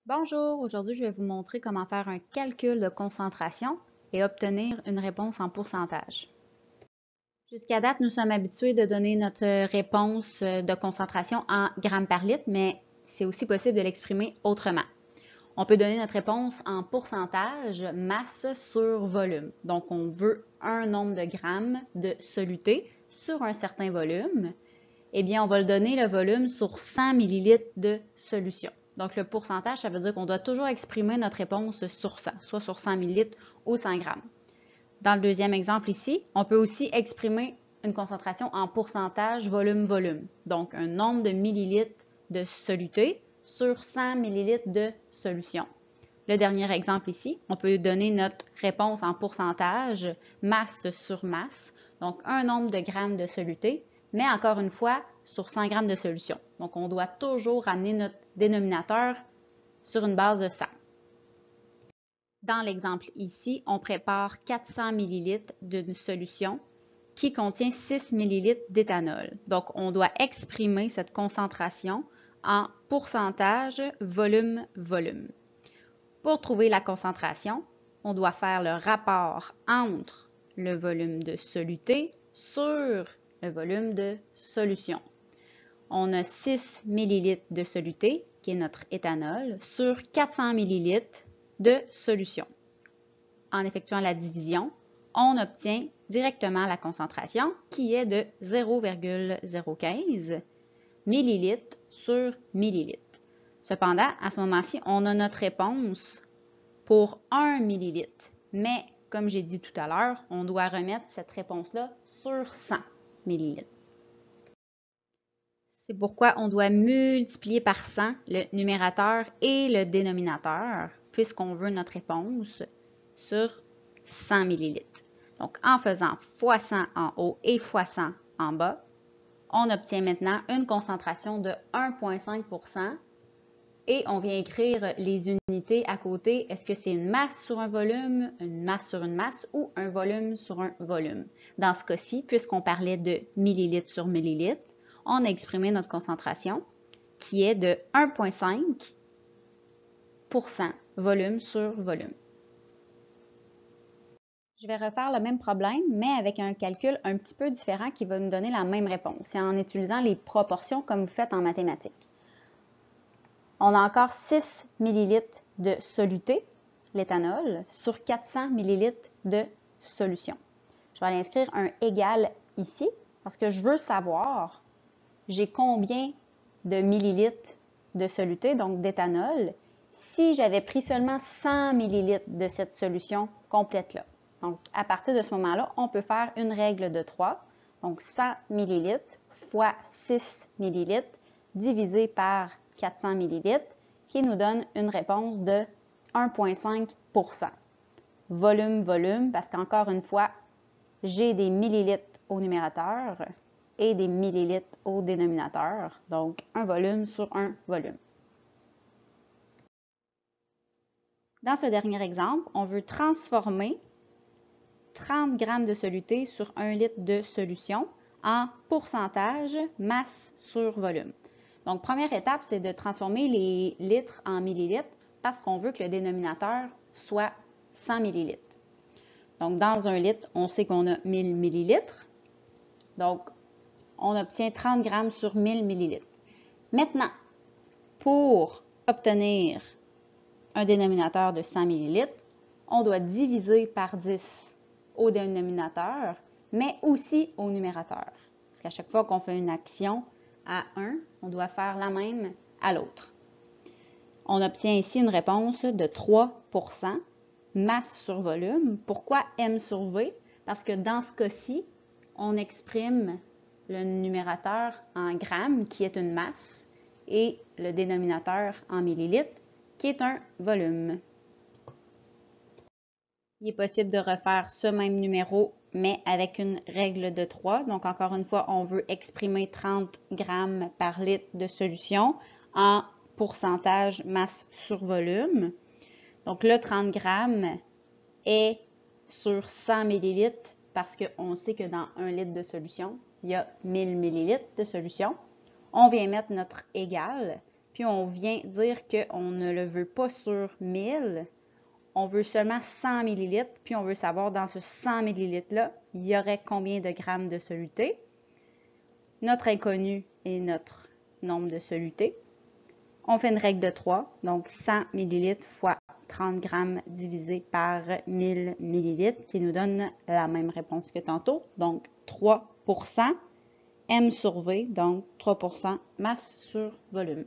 Bonjour, aujourd'hui je vais vous montrer comment faire un calcul de concentration et obtenir une réponse en pourcentage. Jusqu'à date, nous sommes habitués de donner notre réponse de concentration en grammes par litre, mais c'est aussi possible de l'exprimer autrement. On peut donner notre réponse en pourcentage masse sur volume. Donc, on veut un nombre de grammes de soluté sur un certain volume. Eh bien, on va le donner le volume sur 100 ml de solution. Donc, le pourcentage, ça veut dire qu'on doit toujours exprimer notre réponse sur 100, soit sur 100 ml ou 100 grammes. Dans le deuxième exemple ici, on peut aussi exprimer une concentration en pourcentage volume-volume. Donc, un nombre de millilitres de soluté sur 100 ml de solution. Le dernier exemple ici, on peut donner notre réponse en pourcentage masse sur masse, donc un nombre de grammes de soluté, mais encore une fois sur 100 grammes de solution. Donc, on doit toujours ramener notre dénominateur sur une base de 100. Dans l'exemple ici, on prépare 400 ml d'une solution qui contient 6 ml d'éthanol. Donc, on doit exprimer cette concentration en pourcentage volume-volume. Pour trouver la concentration, on doit faire le rapport entre le volume de soluté sur le volume de solution. On a 6 ml de soluté, qui est notre éthanol, sur 400 ml de solution. En effectuant la division, on obtient directement la concentration qui est de 0,015 ml sur millilitre. Cependant, à ce moment-ci, on a notre réponse pour 1 millilitre. Mais, comme j'ai dit tout à l'heure, on doit remettre cette réponse-là sur 100 millilitres. C'est pourquoi on doit multiplier par 100 le numérateur et le dénominateur, puisqu'on veut notre réponse sur 100 millilitres. Donc, en faisant fois 100 en haut et fois 100 en bas, on obtient maintenant une concentration de 1,5 % et on vient écrire les unités à côté. Est-ce que c'est une masse sur un volume, une masse sur une masse ou un volume sur un volume? Dans ce cas-ci, puisqu'on parlait de millilitres sur millilitre, on a exprimé notre concentration qui est de 1,5 % volume sur volume. Je vais refaire le même problème, mais avec un calcul un petit peu différent qui va nous donner la même réponse. C'est en utilisant les proportions comme vous faites en mathématiques. On a encore 6 ml de soluté, l'éthanol, sur 400 ml de solution. Je vais aller inscrire un égal ici parce que je veux savoir j'ai combien de millilitres de soluté, donc d'éthanol, si j'avais pris seulement 100 ml de cette solution complète-là. Donc, à partir de ce moment-là, on peut faire une règle de 3. Donc, 100 ml fois 6 ml divisé par 400 ml qui nous donne une réponse de 1,5 %. Volume, parce qu'encore une fois, j'ai des millilitres au numérateur et des millilitres au dénominateur. Donc, un volume sur un volume. Dans ce dernier exemple, on veut transformer 30 g de soluté sur 1 litre de solution en pourcentage masse sur volume. Donc, première étape, c'est de transformer les litres en millilitres parce qu'on veut que le dénominateur soit 100 millilitres. Donc, dans un litre, on sait qu'on a 1000 millilitres. Donc, on obtient 30 grammes sur 1000 millilitres. Maintenant, pour obtenir un dénominateur de 100 millilitres, on doit diviser par 10 au dénominateur, mais aussi au numérateur. Parce qu'à chaque fois qu'on fait une action à un, on doit faire la même à l'autre. On obtient ici une réponse de 3 % masse sur volume. Pourquoi M sur V? Parce que dans ce cas-ci, on exprime le numérateur en grammes, qui est une masse, et le dénominateur en millilitres, qui est un volume. Il est possible de refaire ce même numéro, mais avec une règle de 3. Donc, encore une fois, on veut exprimer 30 grammes par litre de solution en pourcentage masse sur volume. Donc, le 30 grammes est sur 100 millilitres parce qu'on sait que dans 1 litre de solution, il y a 1000 millilitres de solution. On vient mettre notre égal, puis on vient dire qu'on ne le veut pas sur 1000, on veut seulement 100 ml, puis on veut savoir dans ce 100 ml-là, il y aurait combien de grammes de soluté. Notre inconnu est notre nombre de solutés. On fait une règle de 3, donc 100 ml fois 30 grammes divisé par 1000 ml, qui nous donne la même réponse que tantôt, donc 3%, M sur V, donc 3% masse sur volume.